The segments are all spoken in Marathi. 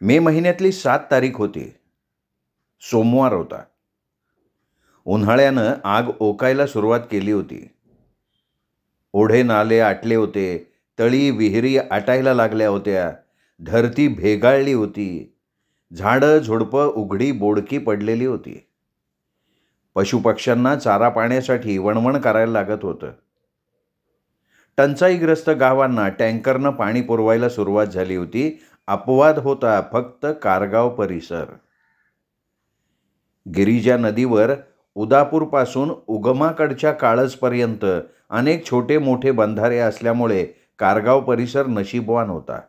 मे महिन्यातली 7 तारीख होती. सोमवार होता. उन्हाळ्यानं आग ओकायला सुरुवात केली होती. ओढे नाले आटले होते. तळी विहिरी आटायला लागल्या होत्या. धरती भेगाळली होती. झाडं झुडपं उघडी बोडकी पडलेली होती. पशुपक्ष्यांना चारा पाण्यासाठी वणवण करायला लागत होतं. टंचाईग्रस्त गावांना टँकरनं पाणी पुरवायला सुरुवात झाली होती. अपवाद होता फक्त कारगाव परिसर. गिरिजा नदीवर उदापूरपासून उगमाकडच्या काळजपर्यंत अनेक छोटे मोठे बंधारे असल्यामुळे कारगाव परिसर नशीबवान होता.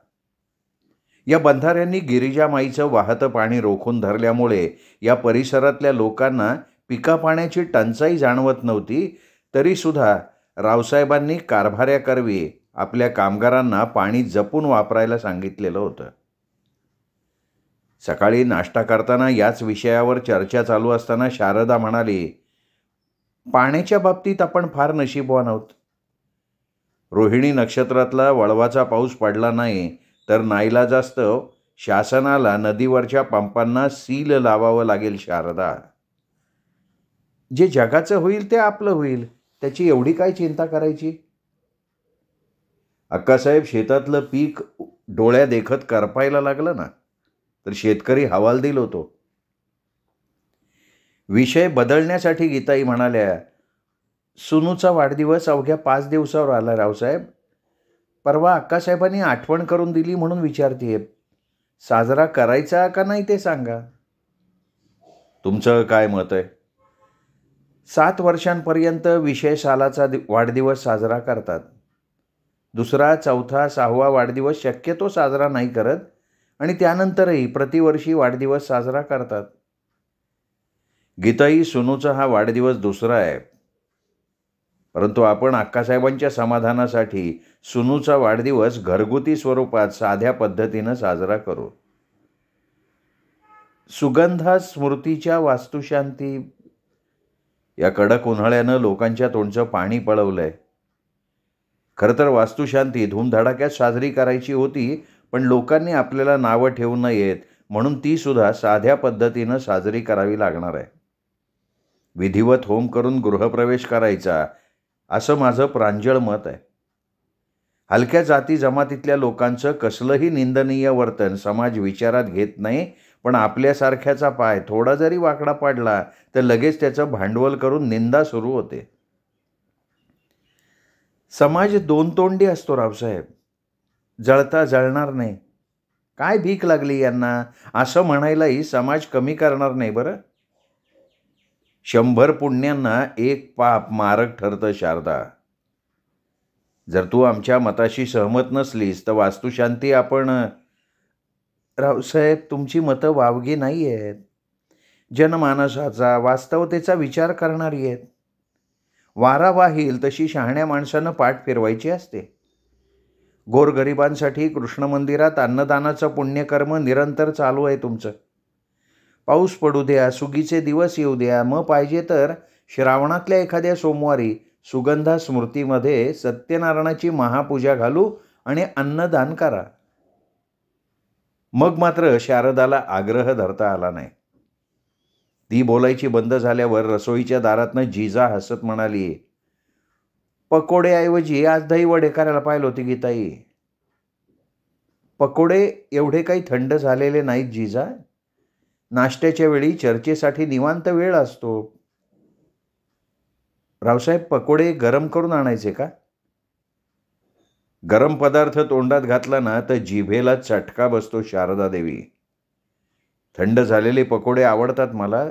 या बंधाऱ्यांनी गिरिजामाईचं वाहतं पाणी रोखून धरल्यामुळे या परिसरातल्या लोकांना पिका पाण्याची टंचाई जाणवत नव्हती. तरीसुद्धा रावसाहेबांनी कारभाऱ्याकरवी आपल्या कामगारांना पाणी जपून वापरायला सांगितलेलं होतं. सकाळी नाश्ता करताना याच विषयावर चर्चा चालू असताना शारदा म्हणाली, पाण्याच्या बाबतीत आपण फार नशीबवान आहोत. रोहिणी नक्षत्रातला वळवाचा पाऊस पडला नाही तर नाईलाजास्तव शासनाला नदीवरच्या पंपांना सील लावावं लागेल. शारदा, जे जगाचं होईल ते आपलं होईल, त्याची एवढी काय चिंता करायची. अक्कासाहेब, शेतातलं पीक डोळ्या देखत करपायला लागलं ना तर शेतकरी हवालदिल होतो. विषय बदलण्यासाठी गीताई म्हणाल्या, सुनूचा वाढदिवस अवघ्या 5 दिवसावर आला रावसाहेब. परवा अक्कासाहेबांनी आठवण करून दिली म्हणून विचारतीये. साजरा करायचा का नाही ते सांगा. तुमचं काय मत आहे? 7 वर्षांपर्यंत विषय सालाचा वाढदिवस साजरा करतात. दुसरा, चौथा, 6वा वाढदिवस शक्यतो साजरा नाही करत आणि त्यानंतरही प्रतिवर्षी वाढदिवस साजरा करतात. गीताई, सुनूचा हा वाढदिवस दुसरा आहे. परंतु आपण अक्कासाहेबांच्या समाधानासाठी सुनूचा वाढदिवस घरगुती स्वरूपात साध्या पद्धतीनं साजरा करू. सुगंधा स्मृतीच्या वास्तुशांती. या कडक उन्हाळ्यानं लोकांच्या तोंडचं पाणी पळवलंय. खरं तर वास्तुशांती धूमधडाक्यात साजरी करायची होती, पण लोकांनी आपल्याला नावं ठेवू नयेत म्हणून ती सुद्धा साध्या पद्धतीनं साजरी करावी लागणार आहे. विधिवत होम करून गृहप्रवेश करायचा, असं माझं प्रांजळ मत आहे. हलक्या जाती जमातीतल्या लोकांचं कसलंही निंदनीय वर्तन समाज विचारात घेत नाही, पण आपल्यासारख्याचा पाय थोडा जरी वाकडा पडला तर लगेच त्याचं भांडवल करून निंदा सुरू होते. समाज 2 तोंडी असतो रावसाहेब. जळता जळणार नाही. काय भीक लागली यांना, असं म्हणायलाही समाज कमी करणार नाही बरं. 100 पुण्यांना 1 पाप मारक ठरतं. शारदा, जर तू आमच्या मताशी सहमत नसलीस तर वास्तुशांती आपण. रावसाहेब, तुमची मतं वावगी नाही आहेत. जनमानसाचा, वास्तवतेचा विचार करणारी आहेत. वारा वाहील तशी शहाण्या माणसानं पाठ फिरवायची असते. गोरगरिबांसाठी कृष्ण मंदिरात अन्नदानाचं पुण्यकर्म निरंतर चालू आहे तुमचं. पाऊस पडू द्या, सुगीचे दिवस येऊ द्या, मग पाहिजे तर श्रावणातल्या एखाद्या सोमवारी सुगंधा स्मृतीमध्ये सत्यनारायणाची महापूजा घालू आणि अन्नदान करा. मग मात्र शारदाला आग्रह धरता आला नाही. ती बोलायची बंद झाल्यावर रसोईच्या दारातनं जिजा हसत म्हणाली, पकोडेऐवजी आज दहीवडे करायला पाहिलं होती गीताई. पकोडे एवढे काही थंड झालेले नाहीत जिजा. नाश्त्याच्या वेळी चर्चेसाठी निवांत वेळ असतो. रावसाहेब, पकोडे गरम करून आणायचे का? गरम पदार्थ तोंडात घातला ना तर जिभेला चटका बसतो. शारदा देवी, थंड झालेले पकोडे आवडतात मला.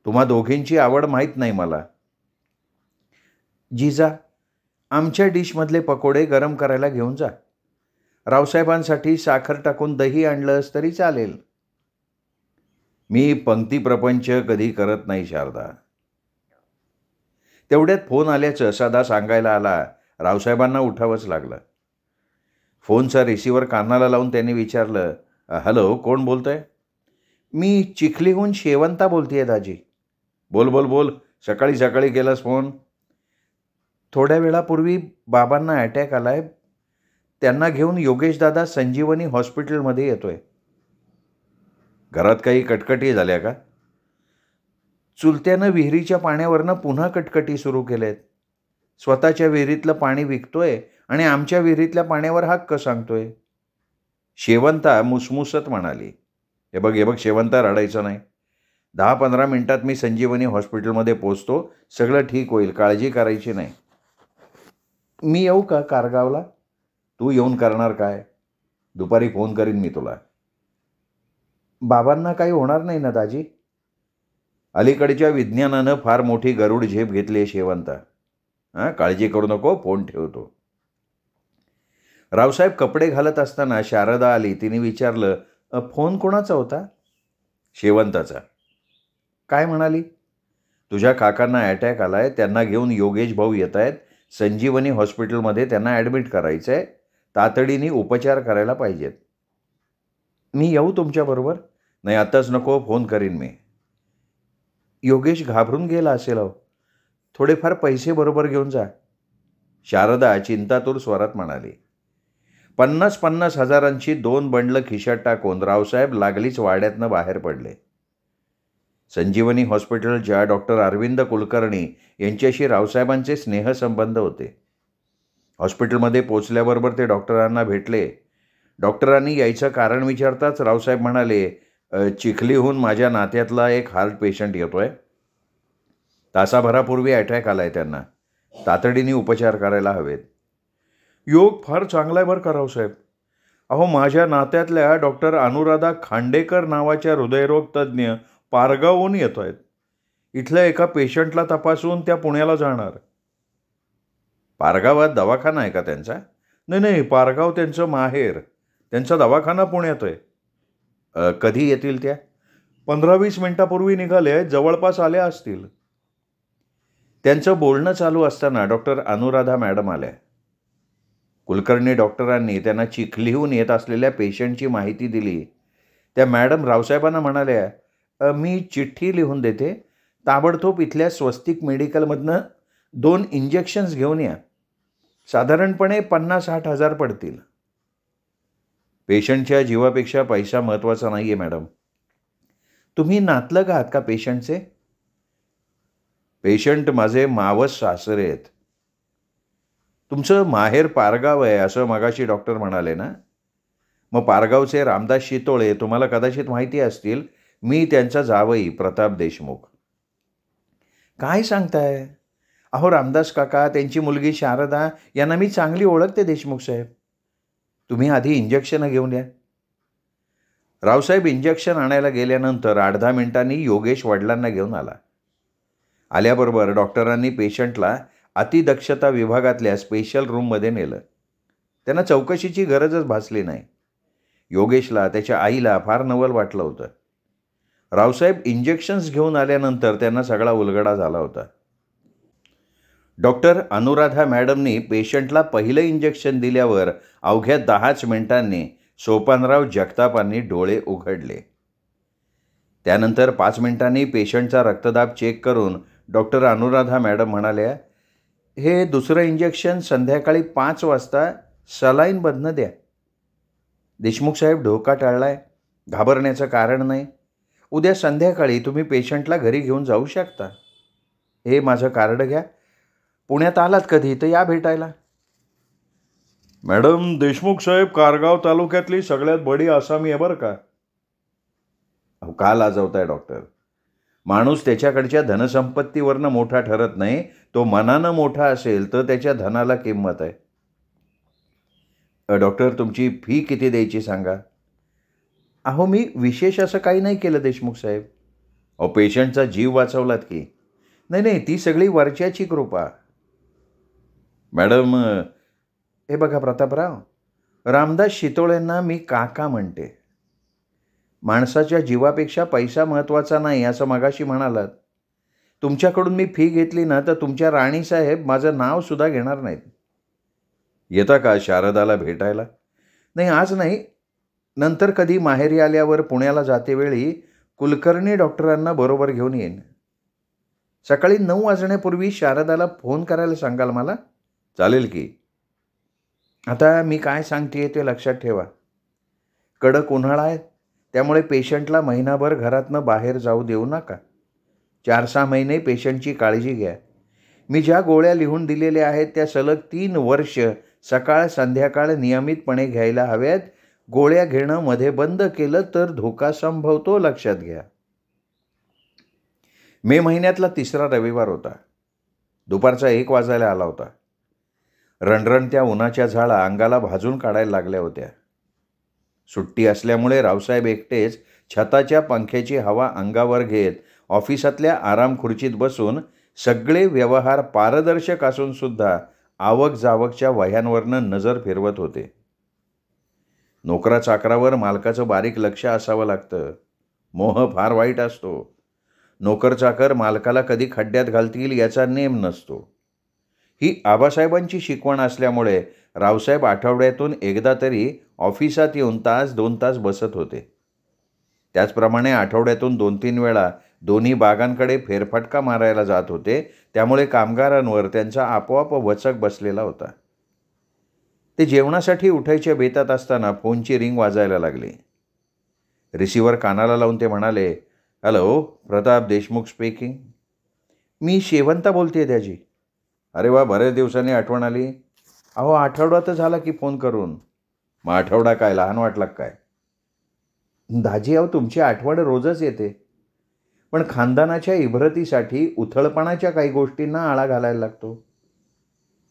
तुम्हा दोघींची आवड माहीत नाही मला. जिजा, आमच्या डिशमधले पकोडे गरम करायला घेऊन जा. रावसाहेबांसाठी साखर टाकून दही आणलंस तरी चालेल. मी पंक्ती प्रपंच कधी करत नाही शारदा. तेवढ्यात फोन आल्याचं सदा सांगायला आला. रावसाहेबांना उठावंच लागलं. फोनचा रिसिव्हर कानाला लावून त्यांनी विचारलं, हॅलो, कोण बोलतंय? मी चिखलीहून शेवंता बोलतेय दाजी. बोल बोल बोल, सकाळी सकाळी केलास फोन? थोड्या वेळापूर्वी बाबांना अटॅक आलाय. त्यांना घेऊन योगेश दादा संजीवनी हॉस्पिटलमध्ये येतोय. घरात काही कटकटी झाल्या का? चुलत्यानं विहिरीच्या पाण्यावरनं पुन्हा कटकटी सुरू केल्यात. स्वतःच्या विहिरीतलं पाणी विकतोय आणि आमच्या विहिरीतल्या पाण्यावर हक्क सांगतोय. शेवंता मुसमुसत म्हणाली. हे बघ शेवंता, रडायचं नाही. 10-15 मिनिटात मी संजीवनी हॉस्पिटलमध्ये पोचतो. सगळं ठीक होईल, काळजी करायची नाही. मी येऊ का कारगावला? तू येऊन करणार काय? दुपारी फोन करीन मी तुला. बाबांना काही होणार नाही ना दाजी? अलीकडच्या विज्ञानानं फार मोठी गरुड झेप घेतली आहे शेवंता. काळजी करू नको, फोन ठेवतो. रावसाहेब कपडे घालत असताना शारदा आली. तिने विचारलं, फोन कोणाचा होता? शेवंताचा. काय म्हणाली? तुझ्या काकांना अटॅक आलाय, त्यांना घेऊन योगेश भाऊ येत आहेत. संजीवनी हॉस्पिटलमध्ये त्यांना ॲडमिट करायचं आहे. तातडीने उपचार करायला पाहिजेत. मी येऊ तुमच्याबरोबर? नाही, आत्ताच नको, फोन करीन मी. योगेश घाबरून गेला असेल. थोडेफार पैसे बरोबर घेऊन जा. शारदा चिंतातूर स्वरात म्हणाली. 50,000 हजारांची 2 बंडलं खिशात टाकून रावसाहेब लागलीच वाड्यातनं बाहेर पडले. संजीवनी हॉस्पिटलच्या डॉक्टर अरविंद कुलकर्णी यांच्याशी रावसाहेबांचे स्नेहसंबंध होते. हॉस्पिटलमध्ये पोचल्याबरोबर ते डॉक्टरांना भेटले. डॉक्टरांनी यायचं कारण विचारताच रावसाहेब म्हणाले, चिखलीहून माझ्या नात्यातला एक हार्ट पेशंट येतोय. तासाभरापूर्वी अटॅक आलाय त्यांना. तातडीने उपचार करायला हवेत. योग फार चांगला आहे बरं का रावसाहेब. माझ्या नात्यातल्या डॉक्टर अनुराधा खांडेकर नावाच्या हृदयरोग तज्ज्ञ पारगावहून येत आहेत. इथल्या एका पेशंटला तपासून त्या पुण्याला जाणार. पारगावात दवाखाना आहे का त्यांचा? नाही, पारगाव त्यांचं माहेर. त्यांचा दवाखाना पुण्यात आहे. कधी येतील त्या? 15-20 मिनिटापूर्वी निघाले, जवळपास आल्या असतील. त्यांचं बोलणं चालू असताना डॉक्टर अनुराधा मॅडम आल्या. कुलकर्णी डॉक्टरांनी त्यांना चिखलीहून येत असलेल्या पेशंटची माहिती दिली. त्या मॅडम रावसाहेबांना म्हणाल्या, मी चिठ्ठी लिहून देते. ताबडतोब इथल्या स्वस्तिक मेडिकलमधनं 2 इंजेक्शन्स घेऊन या. साधारणपणे 50-60 हजार पडतील. पेशंटच्या जीवापेक्षा पैसा महत्त्वाचा नाही आहे मॅडम. तुम्ही नातलग आहात का पेशंटचे? पेशंट माझे मावस सासरे आहेत. तुमचं माहेर पारगाव आहे असं मगाशी डॉक्टर म्हणाले ना? मग पारगावचे रामदास शितोळे तुम्हाला कदाचित माहिती असतील. मी त्यांचा जावई प्रताप देशमुख. काय सांगताय? रामदास काका, त्यांची मुलगी शारदा यांना मी चांगली ओळखते देशमुख साहेब. तुम्ही आधी इंजेक्शन घेऊन या. रावसाहेब इंजेक्शन आणायला गेल्यानंतर 8-10 मिनिटांनी योगेश वडिलांना घेऊन आला. आल्याबरोबर डॉक्टरांनी पेशंटला अतिदक्षता विभागातल्या स्पेशल रूममध्ये नेलं. त्यांना चौकशीची गरजच भासली नाही. योगेशला त्याच्या आईला फार नवल वाटलं होतं. रावसाहेब इंजेक्शन्स घेऊन आल्यानंतर त्यांना सगळा उलगडा झाला होता. डॉक्टर अनुराधा मॅडमनी पेशंटला पहिलं इंजेक्शन दिल्यावर अवघ्या 10च मिनिटांनी सोपानराव जगतापांनी डोळे उघडले. त्यानंतर 5 मिनिटांनी पेशंटचा रक्तदाब चेक करून डॉक्टर अनुराधा मॅडम म्हणाल्या, हे दुसरं इंजेक्शन संध्याकाळी 5 वाजता सलाईनमधनं द्या. देशमुख साहेब, धोका टाळलाय. घाबरण्याचं कारण नाही. उद्या संध्याकाळी तुम्ही पेशंटला घरी घेऊन जाऊ शकता. हे माझं कार्ड घ्या. पुण्यात आलात कधी तर या भेटायला. मॅडम, देशमुख साहेब कारगाव तालुक्यातली सगळ्यात बडी आसामी आहे बरं का. का लाजवताय डॉक्टर? माणूस त्याच्याकडच्या धनसंपत्तीवरनं मोठा ठरत नाही. तो मनानं मोठा असेल तर त्याच्या धनाला किंमत आहे. डॉक्टर, तुमची फी किती द्यायची सांगा. मी विशेष असं काही नाही केलं देशमुख साहेब. पेशंटचा जीव वाचवलात की. नाही, ती सगळी वरच्याची कृपा. मॅडम, हे बघा प्रतापराव, रामदास शितोळेंना मी काका म्हणते. माणसाच्या जीवापेक्षा पैसा महत्त्वाचा नाही असं मगाशी म्हणालात. तुमच्याकडून मी फी घेतली ना तर तुमच्या राणीसाहेब माझं नावसुद्धा घेणार नाहीत. येता का शारदाला भेटायला? नाही, आज नाही. नंतर कधी माहेरी आल्यावर पुण्याला जातेवेळी कुलकर्णी डॉक्टरांना बरोबर घेऊन येईन. सकाळी 9 वाजण्यापूर्वी शारदाला फोन करायला सांगाल मला? चालेल की. आता मी काय सांगते ते लक्षात ठेवा. कडक उन्हाळा आहे. त्यामुळे पेशंटला महिनाभर घरातनं बाहेर जाऊ देऊ नका. 4-6 महिने पेशंटची काळजी घ्या. मी ज्या गोळ्या लिहून दिलेल्या आहेत त्या सलग 3 वर्ष सकाळ संध्याकाळ नियमितपणे घ्यायला हव्यात. गोळ्या घेणं मध्ये बंद केलं तर धोका संभवतो, लक्षात घ्या. मे महिन्यातला 3रा रविवार होता. दुपारचा 1 वाजायला आला होता. रणरणत्या उन्हाच्या झाडा अंगाला भाजून काढायला लागल्या होत्या. सुट्टी असल्यामुळे रावसाहेब एकटेच छताच्या पंख्याची हवा अंगावर घेत ऑफिसातल्या आराम खुर्चीत बसून सगळे व्यवहार पारदर्शक असून सुद्धा आवक जावकच्या वह्यांवरनं नजर फिरवत होते. नोकरा चाकरावर मालकाचं बारीक लक्ष असावं लागतं. मोह फार वाईट असतो. नोकर चाकर मालकाला कधी खड्ड्यात घालतील याचा नेम नसतो. ही आबासाहेबांची शिकवण असल्यामुळे रावसाहेब आठवड्यातून एकदा तरी ऑफिसात येऊन 1-2 तास बसत होते. त्याचप्रमाणे आठवड्यातून 2-3 वेळा दोन्ही बागांकडे फेरफटका मारायला जात होते. त्यामुळे कामगारांवर त्यांचा आपोआप वचक बसलेला होता. ते जेवणासाठी उठायच्या बेतात असताना फोनची रिंग वाजायला लागली. रिसिव्हर कानाला लावून ते म्हणाले, हॅलो, प्रताप देशमुख स्पीकिंग. मी शेवंता बोलते दाजी. अरे वा, बऱ्याच दिवसांनी आठवण आली. अहो, आठवडा तर झाला की फोन करून. मग आठवडा काय लहान वाटला काय? दाजी, अहो तुमची आठवण रोजच येते, पण खानदानाच्या इब्रतीसाठी उथळपणाच्या काही गोष्टींना आळा घालायला लागतो.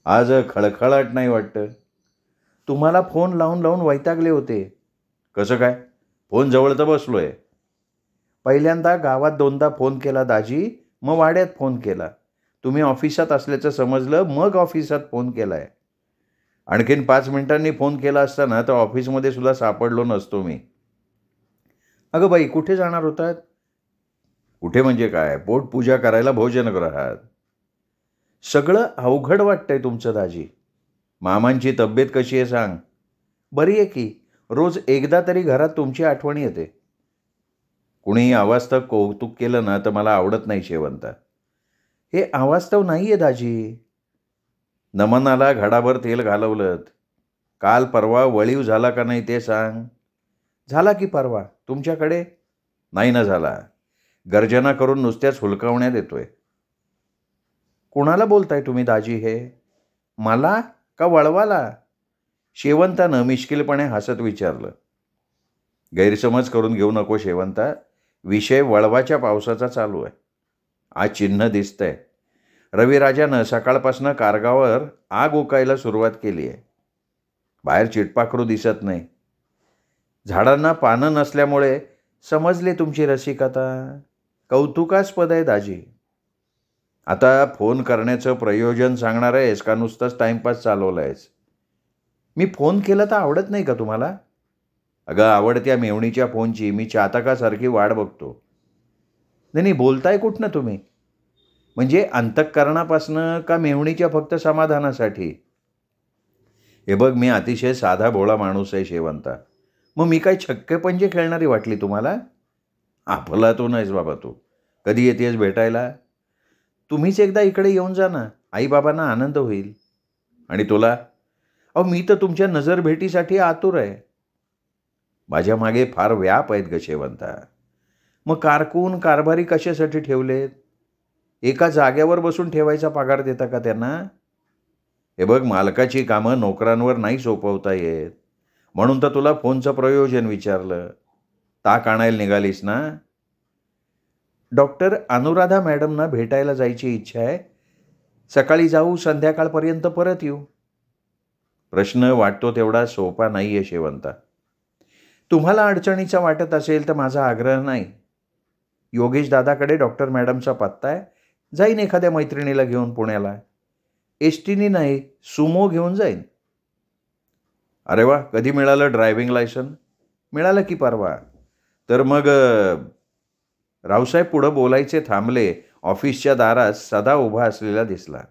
आज खळखळाट नाही वाटतं. तुम्हाला फोन लावून लावून वैतागले होते. कसं काय? फोन जवळ तर बसलोय. पहिल्यांदा गावात 2दा फोन केला दाजी, मग वाड्यात फोन केला. तुम्ही ऑफिसात असल्याचं समजलं, मग ऑफिसात फोन केलाय. आणखीन 5 मिनिटांनी फोन केला असताना तर ऑफिसमध्ये सुद्धा सापडलो नसतो मी. अगं बाई, कुठे जाणार होतात? कुठे म्हणजे काय, पोटपूजा करायला भोजनगृहात. सगळं अवघड वाटतंय तुमचं दाजी. मामांची तब्येत कशी आहे सांग? बरी आहे की. रोज एकदा तरी घरात तुमची आठवण येते. कुणीही अवास्तव कौतुक केलं ना तर मला आवडत नाही शेवंता. हे अवास्तव नाही आहे दाजी. नमनाला घडाभर तेल घालवलं. काल परवा वळीव झाला का नाही ते सांग. झाला की परवा. तुमच्याकडे? नाही ना झाला. गर्जना करून नुसत्याच हुलकावण्यात येतोय. कुणाला बोलताय तुम्ही दाजी हे? मला का वळवाला? शेवंतानं मिश्किलपणे हसत विचारलं. गैरसमज करून घेऊ नको शेवंता. विषय वळवाच्या पावसाचा चालू आहे. आज चिन्ह दिसतंय. रविराजानं सकाळपासनं कारगावर आग ओकायला सुरुवात केली आहे. बाहेर चिटपाखरू दिसत नाही. झाडांना पानं नसल्यामुळे समजले तुमची रसिकता. कौतुकास्पद आहे दाजी. आता फोन करण्याचं प्रयोजन सांगणार आहेस का नुसतंच टाईमपास चालवला आहेस? मी फोन केला तर आवडत नाही का तुम्हाला? अगं, आवडत्या मेवणीच्या फोनची मी चातकासारखी वाट बघतो. नाही, बोलताय कुठनं तुम्ही? म्हणजे अंतःकरणापासनं का मेवणीच्या फक्त समाधानासाठी? हे बघ, मी अतिशय साधा भोळा माणूस आहे शेवंता. मग मी काय छक्के पंजे खेळणारी वाटली तुम्हाला? आपला तो नाहीस बाबा तू. कधी येतेस भेटायला? तुम्हीच एकदा इकडे येऊन जा ना. आईबाबांना आनंद होईल. आणि तुला? अहो, मी तर तुमच्या नजर भेटीसाठी आतुर आहे. माझ्या मागे फार व्याप आहेत ग शेवंता. मग कारकून कारभारी कशासाठी ठेवलेत? एका जाग्यावर बसून ठेवायचा पगार देता का त्यांना? हे बघ, मालकाची कामं नोकरांवर नाही सोपवता येत. म्हणून तर तुला फोनचं प्रयोजन विचारलं. ताक आणायला निघालीस ना? डॉक्टर अनुराधा मॅडमना भेटायला जायची इच्छा आहे. सकाळी जाऊ, संध्याकाळपर्यंत परत येऊ. प्रश्न वाटतो तेवढा सोपा नाही आहे शेवंता. तुम्हाला अडचणीचा वाटत असेल तर माझा आग्रह नाही. योगेश दादाकडे डॉक्टर मॅडमचा पत्ता आहे. जाईन एखाद्या मैत्रिणीला घेऊन पुण्याला. एसटीनी नाही, सुमो घेऊन जाईन. अरे वा, कधी मिळालं ड्रायव्हिंग लायसन? मिळालं की परवा. तर मग रावसाहेब पुढं बोलायचे थांबले. ऑफिसच्या दारात सदा उभा असलेला दिसला.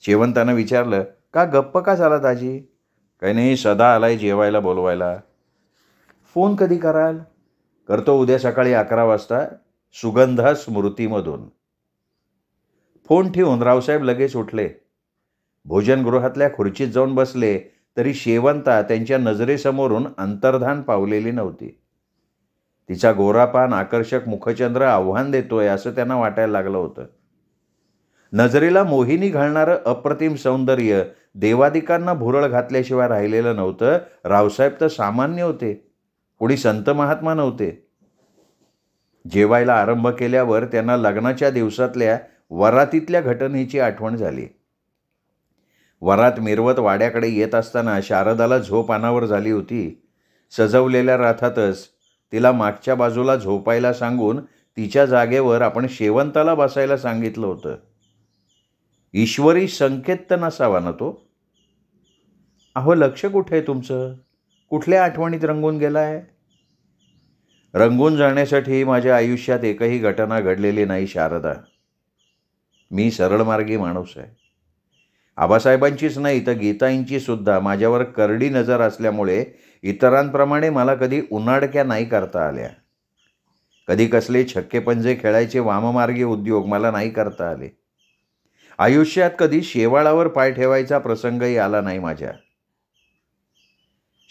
शेवंतानं विचारलं, का गप्प का झाला दाजी? काही नाही, सदा आलाय जेवायला बोलवायला. फोन कधी कराल? करतो उद्या सकाळी 11 वाजता. सुगंधा स्मृतीमधून. फोन ठेवून रावसाहेब लगेच उठले. भोजनगृहातल्या खुर्चीत जाऊन बसले तरी शेवंता त्यांच्या नजरेसमोरून अंतर्धान पावलेली नव्हती. तिचा गोरापान आकर्षक मुखचंद्र आव्हान देतोय असं त्यांना वाटायला लागलं होतं. नजरेला मोहिनी घालणारं अप्रतिम सौंदर्य देवादिकांना भुरळ घातल्याशिवाय राहिलेलं नव्हतं. रावसाहेब तर सामान्य होते, कोणी संत महात्मा नव्हते. जेवायला आरंभ केल्यावर त्यांना लग्नाच्या दिवसातल्या वरातीतल्या घटनेची आठवण झाली. वरात मिरवत वाड्याकडे येत असताना शारदाला झोप अनावर झाली होती. सजवलेल्या रथातच तिला मागच्या बाजूला झोपायला सांगून तिच्या जागेवर आपण शेवंताला बसायला सांगितलं होतं. ईश्वरी संकेत तर नसावा ना तो? अहो, लक्ष कुठे आहे तुमचं? कुठल्या आठवणीत रंगून गेलाय? रंगून जाण्यासाठी माझ्या आयुष्यात एकही घटना घडलेली नाही शारदा. मी सरळमार्गी माणूस आहे. आबासाहेबांचीच नाही तर गीताईंची सुद्धा माझ्यावर करडी नजर असल्यामुळे इतरांप्रमाणे मला कधी उन्हाडक्या नाही करता आल्या. कधी कसले छक्केपंजे खेळायचे वाममार्गी उद्योग मला नाही करता आले. आयुष्यात कधी शेवाळावर पाय ठेवायचा प्रसंगही आला नाही माझ्या.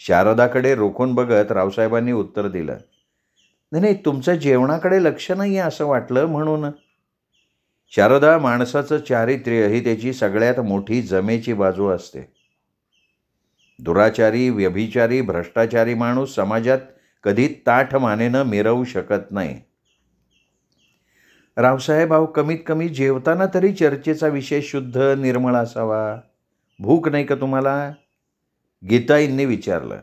शारदाकडे रोखून बघत रावसाहेबांनी उत्तर दिलं, नाही, तुमचं जेवणाकडे लक्ष नाही आहे असं वाटलं म्हणून. शारदा, माणसाचं चारित्र्य ही त्याची सगळ्यात मोठी जमेची बाजू असते. दुराचारी, व्यभिचारी, भ्रष्टाचारी माणूस समाजात कधी ताठ मानेनं मिरवू शकत नाही. रावसाहेब, अहो, कमीत कमी जेवताना तरी चर्चेचा विषय शुद्ध निर्मळ असावा. भूक नाही का तुम्हाला? गीताईंनी विचारलं.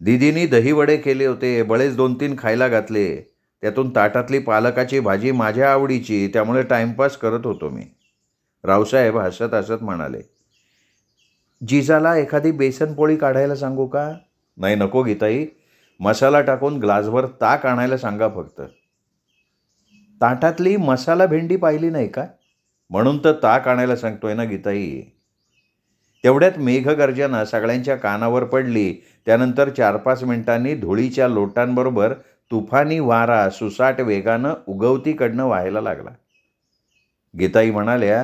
दीदींनी दहीवडे केले होते, बळेच 2-3 खायला घातले. त्यातून ताटातली पालकाची भाजी माझ्या आवडीची, त्यामुळे टाइमपास करत होतो मी. रावसाहेब हसत हसत म्हणाले, जिजाला एखादी बेसनपोळी काढायला सांगू का? नाही, नको गीताई, मसाला टाकून ग्लासभर ताक आणायला सांगा फक्त. ताटातली मसाला भेंडी पाहिली नाही का? म्हणून तर ताक आणायला सांगतोय ना गीताई. तेवढ्यात मेघगर्जना सगळ्यांच्या कानावर पडली. त्यानंतर 4-5 मिनिटांनी धुळीच्या लोटांबरोबर तुफानी वारा सुसाट वेगानं उगवतीकडनं व्हायला लागला. गीताई म्हणाल्या,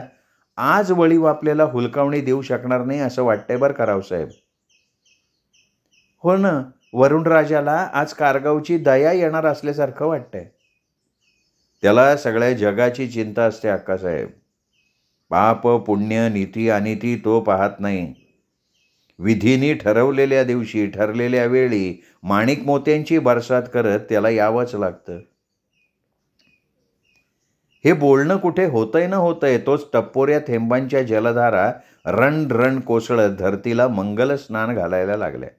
आज वळीव आपल्याला हुलकावणी देऊ शकणार नाही असं वाटतंय बरं का रावसाहेब. हो ना, वरुणराजाला आज कारगावची दया येणार असल्यासारखं वाटतंय. त्याला सगळ्या जगाची चिंता असते अक्कासाहेब. पाप, पुण्य, नीती, अनिती तो पाहत नाही. विधीनी ठरवलेल्या दिवशी, ठरलेल्या वेळी माणिक मोत्यांची बरसात करत त्याला यावंच लागतं. हे बोलणं कुठे होतंय ना होतंय, तोच टप्पोऱ्या थेंबांच्या जलधारा रण रण कोसळत धरतीला मंगल स्नान घालायला लागल्या.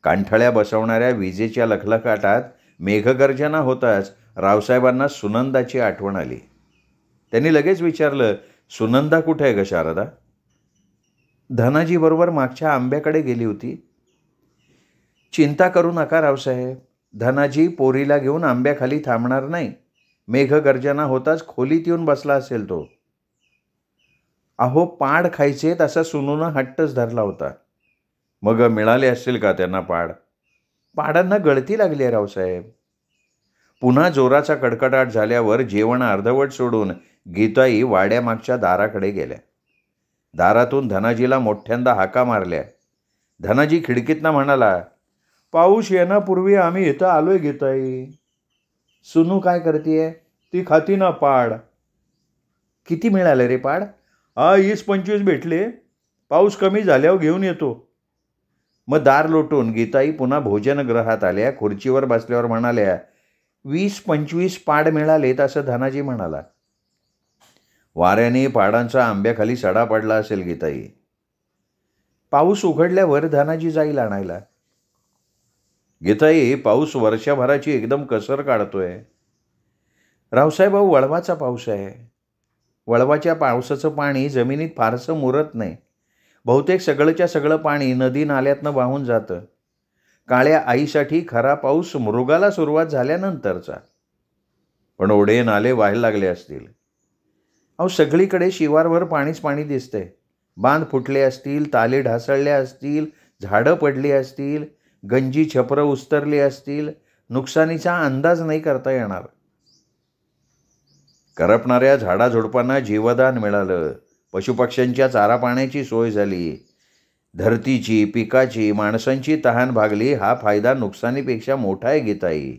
कांठळ्या बसवणाऱ्या विजेच्या लखलखाटात मेघगर्जना होताच रावसाहेबांना सुनंदाची आठवण आली. त्यांनी लगेच विचारलं, सुनंदा कुठे आहे ग शारदा? धनाजीबरोबर मागच्या आंब्याकडे गेली होती. चिंता करू नका रावसाहेब, धनाजी पोरीला घेऊन आंब्याखाली थांबणार नाही. मेघगर्जना होताच खोलीत येऊन बसला असेल तो. अहो, पाड खायचे तसा सुनूनं हट्टच धरला होता. मग मिळाले असतील का त्यांना पाड? पाडांना गळती लागली आहे रावसाहेब. पुन्हा जोराचा कडकडाट झाल्यावर जेवण अर्धवट सोडून गीताई वाड्यामागच्या दाराकडे गेल्या. दारातून धनाजीला मोठ्यांदा हाका मारल्या. धनाजी खिडकीतनं म्हणाला, पाऊस येण्यापूर्वी आम्ही इथं आलोय गीताई. सुनू काय करतीये? ती खाती ना पाड. किती मिळाले रे पाड? 20-25 भेटले. पाऊस कमी झाल्यावर घेऊन येतो. मग दार लोटून गीताई पुन्हा भोजनगृहात आल्या. खुर्चीवर बसल्यावर म्हणाल्या, 20-25 पाड मिळालेत असं धनाजी म्हणाला. वाऱ्याने पाडांचा आंब्याखाली सडा पडला असेल गीताई. पाऊस उघडल्यावर धनाजी जाईल आणायला. गीताई, पाऊस वर्षभराची एकदम कसर काढतोय. रावसाहेब, वळवाचा पाऊस आहे. वळवाच्या पावसाचं पाणी जमिनीत फारसं मुरत नाही. बहुतेक सगळंच्या सगळं पाणी नदी नाल्यातनं वाहून जातं. काळ्या आईसाठी खरा पाऊस मृगाला सुरुवात झाल्यानंतरचा. पण ओढे नाले व्हायला लागले असतील. अहो, सगळीकडे शिवारवर पाणीच पाणी दिसतंय. बांध फुटले असतील, ताले ढासळल्या असतील, झाडं पडली असतील, गंजी छपरं उस्तरली असतील. नुकसानीचा अंदाज नाही करता येणार. करपणाऱ्या झाडाझुडपांना जीवदान मिळालं. पशुपक्ष्यांच्या चारा पाण्याची सोय झाली. धरतीची, पिकाची, माणसांची तहान भागली, हा फायदा नुकसानीपेक्षा मोठा आहे गीताई.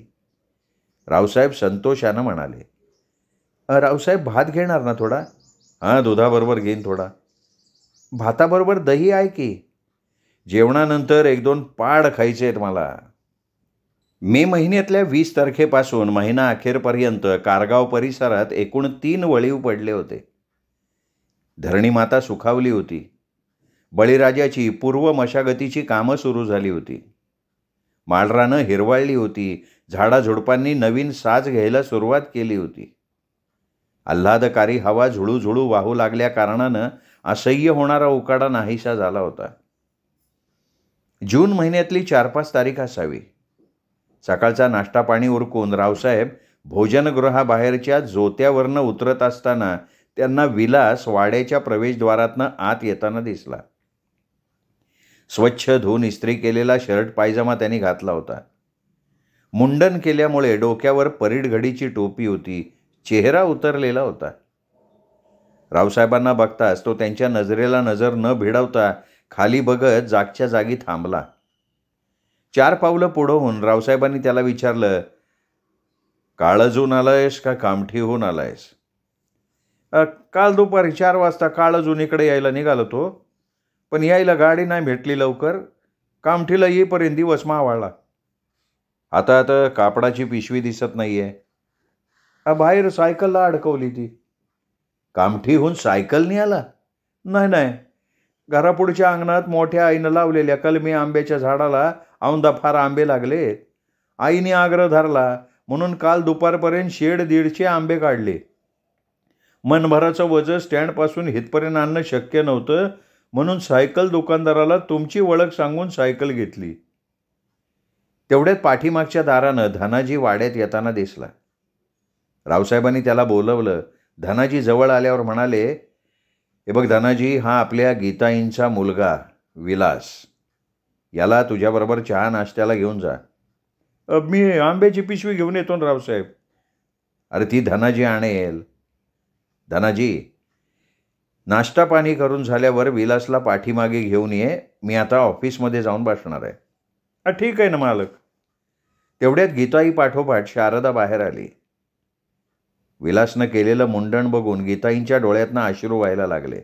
रावसाहेब संतोषानं म्हणाले. रावसाहेब भात घेणार ना थोडा? हां, दुधाबरोबर घेईन थोडा. भाताबरोबर दही आहे की. जेवणानंतर 1-2 पाड खायचे आहेत मला. मे महिन्यातल्या 20 तारखेपासून महिना अखेरपर्यंत कारगाव परिसरात एकूण 3 वळीव पडले होते. धरणीमाता सुखावली होती. बळीराजाची पूर्व मशागतीची कामं सुरू झाली होती. माळरानं हिरवाळली होती. झाडाझुडपांनी नवीन साज घ्यायला सुरुवात केली होती. आल्हादकारी हवा झुळूझुळू वाहू लागल्या कारणानं असह्य होणारा उकाडा नाहीसा झाला होता. जून महिन्यातली 4-5 तारीख असावी. सकाळचा नाश्ता पाणी उरकून रावसाहेब भोजनगृहाबाहेरच्या जोत्यावरनं उतरत असताना त्यांना विलास वाड्याच्या प्रवेशद्वारातनं आत येताना दिसला. स्वच्छ धुवून इस्त्री केलेला शर्ट पायजमा त्यांनी घातला होता. मुंडन केल्यामुळे डोक्यावर परीड घडीची टोपी होती. चेहरा उतरलेला होता. रावसाहेबांना बघताच तो त्यांच्या नजरेला नजर न भिडवता खाली बघत जागच्या जागी थांबला. 4 पावलं पुढं होऊन रावसाहेबांनी त्याला विचारलं, काळजून आलायस का कामठीहून आलायस? काल दुपारी 4 वाजता काळजून इकडे यायला निघालो तो, पण यायला गाडी नाही भेटली लवकर. कामठीला येईपर्यंत दिवस मावाळला. आता कापडाची पिशवी दिसत नाहीये. बाहेर सायकलला अडकवली ती. कामठीहून सायकलनी आला? नाही, घरापुढच्या अंगणात मोठ्या आईनं लावलेल्या कलमी आंब्याच्या झाडाला औंदा फार आंबे लागलेत. आईने आग्रह धरला म्हणून काल दुपारपर्यंत 150 आंबे काढले. मनभराचं वजन स्टँडपासून इथपर्यंत आणणं शक्य नव्हतं, म्हणून सायकल दुकानदाराला तुमची ओळख सांगून सायकल घेतली. तेवढ्यात पाठीमागच्या दारानं धनाजी वाड्यात येताना दिसला. रावसाहेबांनी त्याला बोलवलं. धनाजी जवळ आल्यावर म्हणाले, हे बघ धनाजी, हा आपल्या गीताईंचा मुलगा विलास. याला तुझ्याबरोबर चहा नाश्त्याला घेऊन जा. मी आंब्याची पिशवी घेऊन येतो ना रावसाहेब. अरे ती धनाजी आणेल. धनाजी, नाश्ता पाणी करून झाल्यावर विलासला पाठीमागे घेऊन ये. मी आता ऑफिसमध्ये जाऊन बसणार आहे. ठीक आहे ना मालक. तेवढ्यात गीताई पाठोपाठ शारदा बाहेर आली. विलासनं केलेलं मुंडण बघून गीताईंच्या डोळ्यातनं अश्रू व्हायला लागले.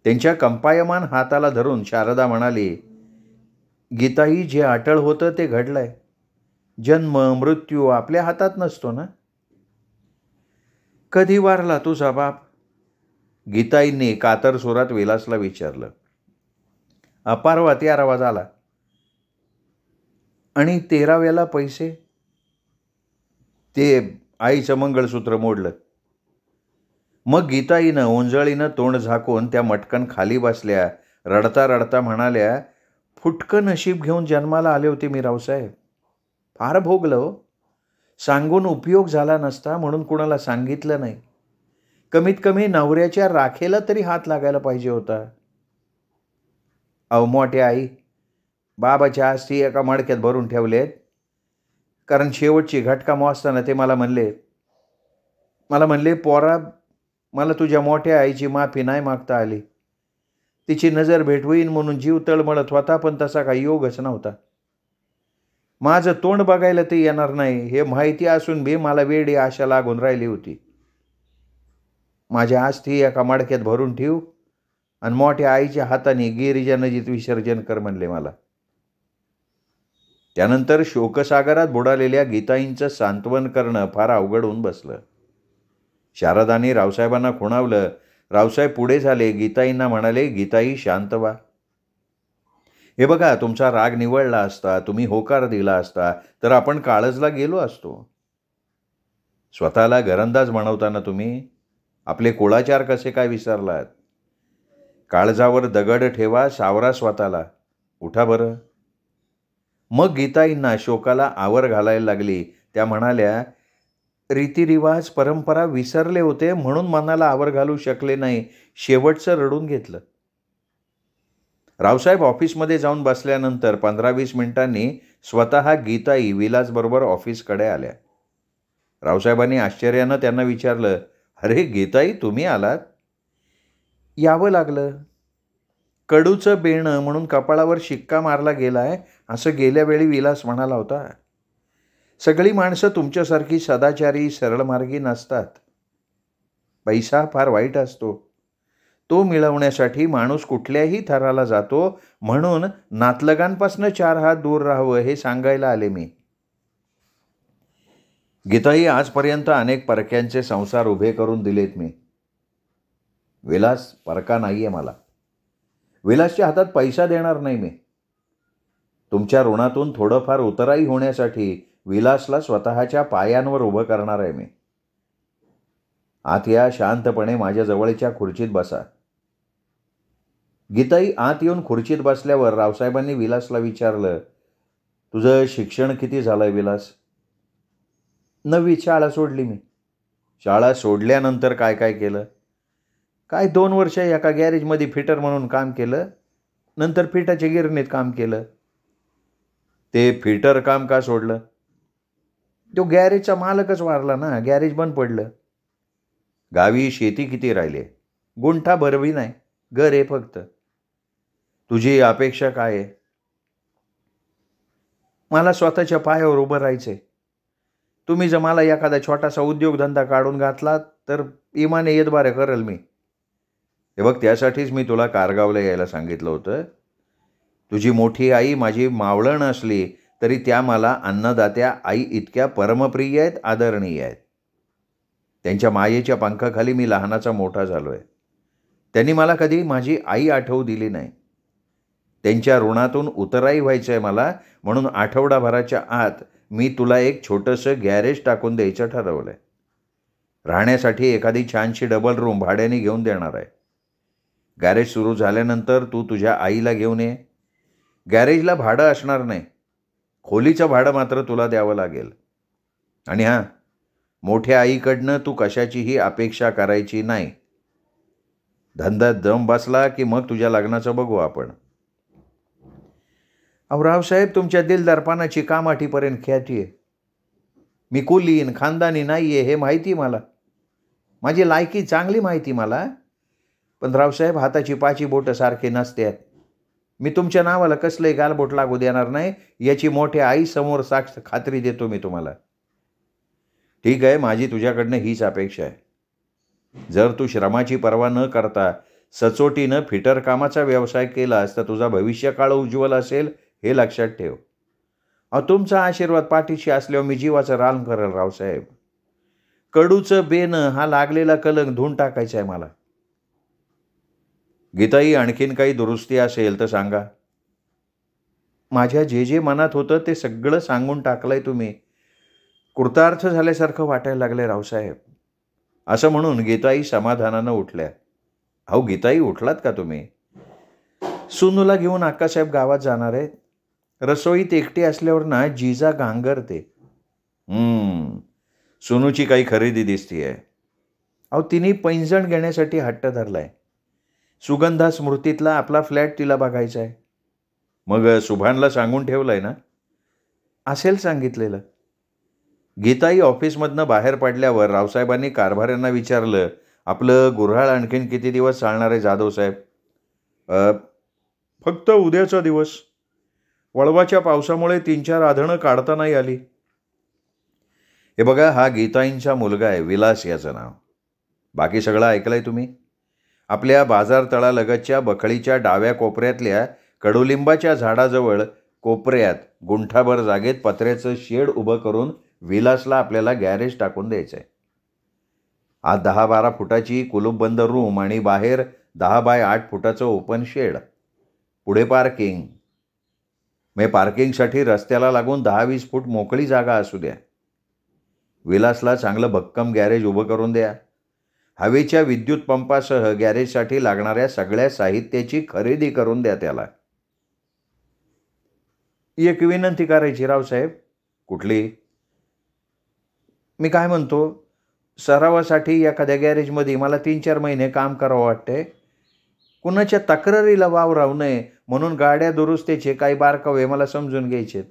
त्यांच्या कंपायमान हाताला धरून शारदा म्हणाली, गीताई, जे अटळ होतं ते घडलंय. जन्म मृत्यू आपल्या हातात नसतो ना. कधी वारला तुझा बाप? गीताईंनी कातर सुरात विलासला विचारलं. परवा 13वा झाला. आणि 13व्याला पैसे? ते आईचं मंगळसूत्र मोडलं. मग गीताईनं ओंजळीनं तोंड झाकून त्या मटकन खाली बसल्या. रडता रडता म्हणाल्या, फुटकं नशीब घेऊन जन्माला आले होते मी रावसाहेब. फार भोगलं हो. सांगून उपयोग झाला नसता म्हणून कुणाला सांगितलं नाही. कमीत कमी नवऱ्याच्या राखेला तरी हात लागायला पाहिजे होता. मोठ्या आई, बाबाच्या आस्ती एका मडक्यात भरून ठेवलेत. कारण शेवटची घटका मोजताना ते मला म्हणले, पोरा, मला तुझ्या मोठ्या आईची माफी नाही मागता आली. तिची नजर भेट होईन म्हणून जीव तळमळत होता, पण तसा काही योगच नव्हता. माझं तोंड बघायला ते येणार नाही हे माहिती असून बी मला वेडी आशा लागून राहिली होती. माझ्या आस्ती एका मडक्यात भरून ठेव आणि मोठ्या आईच्या हाताने गिरिजा नदीत विसर्जन कर म्हणले मला. त्यानंतर शोकसागरात बुडालेल्या गीताईंचं सांत्वन करणं फार अवघड होऊन बसलं. शारदाने रावसाहेबांना खुणावलं. रावसाहेब पुढे झाले. गीताईंना म्हणाले, गीताई, शांत व्हा. हे बघा, तुमचा राग निवळला असता, तुम्ही होकार दिला असता, तर आपण काळजला गेलो असतो. स्वतःला घरंदाज म्हणवताना तुम्ही आपले कुळाचार कसे काय विसरलात? काळजावर दगड ठेवा, सावरा स्वतःला. उठा बरं. मग गीताईंना शोकाला आवर घालायला लागली. त्या म्हणाल्या, रीतिरिवाज परंपरा विसरले होते म्हणून मनाला आवर घालू शकले नाही. शेवटचं रडून घेतलं. रावसाहेब ऑफिसमध्ये जाऊन बसल्यानंतर 15-20 मिनिटांनी स्वतः गीताई विलासबरोबर ऑफिसकडे आल्या. रावसाहेबांनी आश्चर्यानं त्यांना विचारलं, अरे गीताई, तुम्ही आलात? यावं लागलं. कडूचं बेणं म्हणून कपाळावर शिक्का मारला गेलाय असं गेल्या वेळी विलास म्हणाला होता. सगळी माणसं तुमच्यासारखी सदाचारी सरळमार्गी नसतात. पैसा फार वाईट असतो. तो मिळवण्यासाठी माणूस कुठल्याही थराला जातो. म्हणून नातलगांपासून 4 हात दूर राहावं हे सांगायला आले मी. गीताई, आजपर्यंत अनेक परक्यांचे संसार उभे करून दिलेत मी. विलास परका नाहीये मला. विलासच्या हातात पैसा देणार नाही मी. तुमच्या ऋणातून थोडंफार उतराई होण्यासाठी विलासला स्वतःच्या पायांवर उभं करणार आहे मी. आत या, शांतपणे माझ्या जवळच्या खुर्चीत बसा. गीताई आत येऊन खुर्चीत बसल्यावर रावसाहेबांनी विलासला विचारलं, तुझं शिक्षण किती झालंय विलास? 9वी शाळा सोडली मी. शाळा सोडल्यानंतर काय काय केलं? काय 2 वर्ष एका गॅरेजमध्ये फिटर म्हणून काम केलं. नंतर फिटाच्या गिरणीत काम केलं. ते फिटर काम का सोडलं? तो गॅरेजचा मालकच वारला ना, गॅरेज बंद पडलं. गावी शेती किती राहिले? गुंठा भरवी नाही, घर आहे फक्त. तुझी अपेक्षा काय आहे? मला स्वतःच्या पायावर उभं राहायचंय. तुम्ही जर मला एखादा छोटासा उद्योगधंदा काढून घातला तर इमाने येतबारे करेल मी. हे बघ, त्यासाठीच मी तुला कारगावला यायला सांगितलं होतं. तुझी मोठी आई माझी मावळण असली तरी त्या मला अन्नदात्या आई इतक्या परमप्रिय आहेत, आदरणीय आहेत. त्यांच्या मायेच्या पंखाखाली मी लहानाचा मोठा झालो आहे. त्यांनी मला कधी माझी आई आठवू दिली नाही. त्यांच्या ऋणातून उतराई व्हायचं आहे मला. म्हणून आठवडाभराच्या आत मी तुला एक छोटंसं गॅरेज टाकून द्यायचं ठरवलं आहे. राहण्यासाठी एखादी छानशी डबल रूम भाड्याने घेऊन देणार आहे. गॅरेज सुरू झाल्यानंतर तू तुझ्या आईला घेऊन ये. गॅरेजला भाडं असणार नाही. खोलीचं भाडं मात्र तुला द्यावं लागेल. आणि हां, मोठ्या आईकडनं तू कशाचीही अपेक्षा करायची नाही. धंद्यात दम बसला की मग तुझ्या लग्नाचं बघू आपण. अहो रावसाहेब, तुमच्या दिलदारपणाची कामाठीपर्यंत ख्याती आहे. मी कुलीन खानदानी नाही आहे हे माहिती मला. माझी लायकी चांगली माहिती मला. पण रावसाहेब, हाताची 5 बोटं सारखे नसतात. मी तुमच्या नावाला कसलंही गालबोट लागू देणार नाही याची मोठ्या आईसमोर साक्ष खात्री देतो मी तुम्हाला. ठीक आहे, माझी तुझ्याकडनं हीच अपेक्षा आहे. जर तू श्रमाची पर्वा न करता सचोटीनं फिटर कामाचा व्यवसाय केलास तर तुझा भविष्यकाळ उज्ज्वल असेल हे लक्षात ठेव. अहो, तुमचा आशीर्वाद पाठीशी असल्यावर मी जीवाचं रान करेल रावसाहेब. कडूचं बेनं हा लागलेला कलंक धुवून टाकायचा आहे मला. गीताई, आणखीन काही दुरुस्ती असेल तर सांगा. माझ्या जे मनात होतं ते सगळं सांगून टाकलंय तुम्ही. कृतार्थ झाल्यासारखं वाटायला लागलंय रावसाहेब. असं म्हणून गीताई समाधानानं उठल्या. अहो गीताई, उठलात का तुम्ही? सुनूला घेऊन अक्कासाहेब गावात जाणार आहेत. रसोईत एकटी असल्यावर ना जिजा गांगरते. सुनूची काही खरेदी दिसतीये. अहो, तिने पैंजण घेण्यासाठी हट्ट धरलाय. सुगंधा स्मृतीतला आपला फ्लॅट तिला बघायचा आहे. मग सुभानला सांगून ठेवलंय ना? असेल सांगितलेलं. गीताई ऑफिसमधनं बाहेर पडल्यावर रावसाहेबांनी कारभाऱ्यांना विचारलं, आपलं गुऱ्हाळ आणखीन किती दिवस चालणार आहे जाधव साहेब? फक्त उद्याचा दिवस. वळवाच्या पावसामुळे 3-4 आधणं काढता नाही आली. हे बघा, हा गीताईंचा मुलगा आहे, विलास याचं नाव. बाकी सगळं ऐकलंय तुम्ही? आपल्या बाजार तळालगतच्या बखळीच्या डाव्या कोपऱ्यातल्या कडुलिंबाच्या झाडाजवळ कोपऱ्यात गुंठाभर जागेत पत्र्याचं शेड उभं करून विलासला आपल्याला गॅरेज टाकून द्यायचं आहे. आत 10-12 फुटाची कुलूपबंद रूम आणि बाहेर 10 बाय 8 फुटाचं ओपन शेड. पुढे पार्किंग. पार्किंगसाठी रस्त्याला लागून 10-20 फूट मोकळी जागा असू द्या. विलासला चांगलं भक्कम गॅरेज उभं करून द्या. हवेच्या विद्युत पंपासह गॅरेजसाठी लागणाऱ्या सगळ्या साहित्याची खरेदी करून द्या त्याला. एक विनंती करायची रावसाहेब. कुठली? मी काय म्हणतो, सरावासाठी एखाद्या गॅरेजमध्ये मला 3-4 महिने काम करावं वाटतंय. कुणाच्या तक्रारीला वाव राहू नये म्हणून गाड्या दुरुस्तीचे काही बारकावे मला समजून घ्यायचे.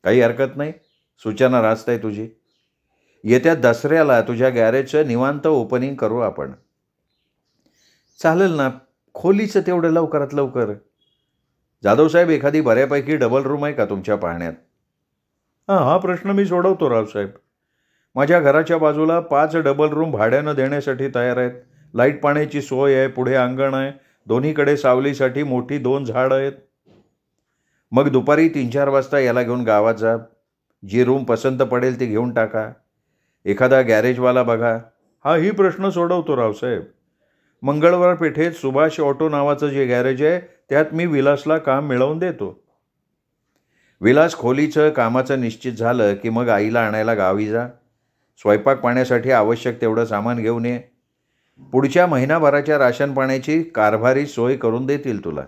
काही हरकत नाही, सूचना रास्त आहे तुझी. येत्या दसऱ्याला तुझ्या गॅरेजचं निवांत ओपनिंग करू आपण. चालेल ना? खोलीचं तेवढं लवकरात लवकर. जाधवसाहेब, एखादी बऱ्यापैकी डबल रूम आहे का तुमच्या पाहण्यात? हा प्रश्न मी सोडवतो रावसाहेब. माझ्या घराच्या बाजूला 5 डबल रूम भाड्यानं देण्यासाठी तयार आहेत. लाईट पाण्याची सोय आहे, पुढे अंगण आहे, दोन्हीकडे सावलीसाठी मोठी 2 झाडं आहेत. मग दुपारी 3-4 वाजता याला घेऊन गावात जा. जी रूम पसंत पडेल ती घेऊन टाका. एखादा गॅरेजवाला बघा. हाही प्रश्न सोडवतो रावसाहेब. मंगळवार पेठेत सुभाष ऑटो नावाचं जे गॅरेज आहे त्यात मी विलासला काम मिळवून देतो. विलास खोलीचं कामाचं निश्चित झालं की मग आईला आणायला गावी जा. स्वयंपाक पाण्यासाठी आवश्यक तेवढं सामान घेऊन ये. पुढच्या महिनाभराच्या राशन पाण्याची कारभारी सोय करून देतील तुला.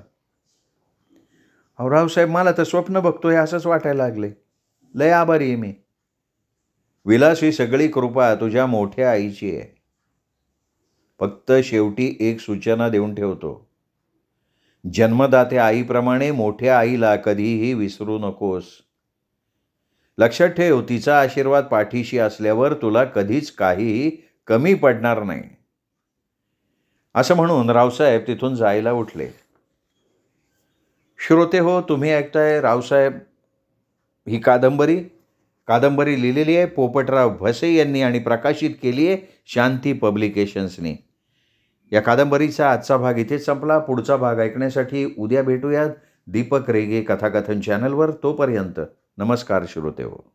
अहो रावसाहेब, मला तर स्वप्न बघतोय असंच वाटायला लागले. लय आभारी आहे मी. विलास, ही सगळी कृपा तुझ्या मोठ्या आईची आहे. फक्त शेवटी एक सूचना देऊन ठेवतो. जन्मदात्या आईप्रमाणे मोठ्या आईला कधीही विसरू नकोस. लक्षात ठेव, तिचा आशीर्वाद पाठीशी असल्यावर तुला कधीच काहीही कमी पडणार नाही. असं म्हणून रावसाहेब तिथून जायला उठले. श्रोते हो, तुम्ही ऐकताय रावसाहेब ही कादंबरी लिहिलेली आहे पोपटराव भसे यांनी आणि प्रकाशित केली आहे शांती पब्लिकेशन्सनी. या कादंबरीचा आजचा भाग इथेच संपला. पुढचा भाग ऐकण्यासाठी उद्या भेटूयात दीपक रेगे कथाकथन चॅनलवर. तोपर्यंत नमस्कार श्रोते हो.